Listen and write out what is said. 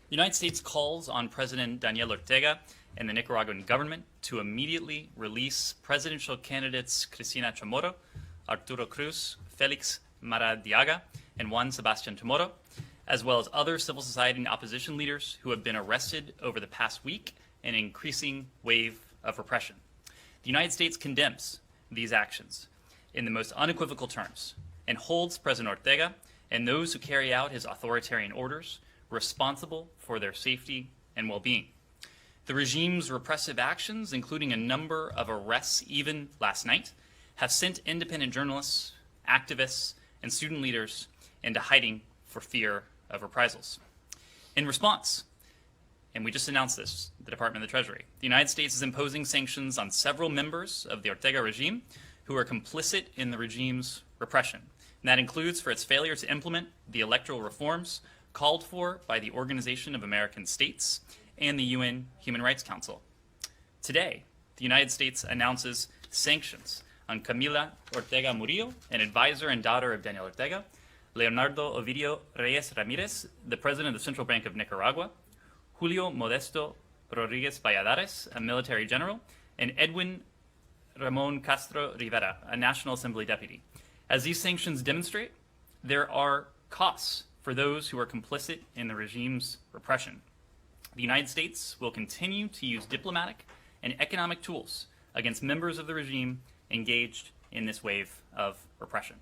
The United States calls on President Daniel Ortega and the Nicaraguan government to immediately release presidential candidates Cristina Chamorro, Arturo Cruz, Felix Maradiaga, and Juan Sebastian Chamorro, as well as other civil society and opposition leaders who have been arrested over the past week in an increasing wave of repression. The United States condemns these actions in the most unequivocal terms and holds President Ortega and those who carry out his authoritarian orders responsible for their safety and well-being. The regime's repressive actions, including a number of arrests even last night, have sent independent journalists, activists, and student leaders into hiding for fear of reprisals. In response, and we just announced this, the Department of the Treasury, the United States is imposing sanctions on several members of the Ortega regime who are complicit in the regime's repression. And that includes for its failure to implement the electoral reforms called for by the Organization of American States and the UN Human Rights Council. Today, the United States announces sanctions on Camila Ortega Murillo, an advisor and daughter of Daniel Ortega, Leonardo Ovidio Reyes Ramirez, the president of the Central Bank of Nicaragua, Julio Modesto Rodriguez Valladares, a military general, and Edwin Ramon Castro Rivera, a National Assembly deputy. As these sanctions demonstrate, there are costs for those who are complicit in the regime's repression. The United States will continue to use diplomatic and economic tools against members of the regime engaged in this wave of repression.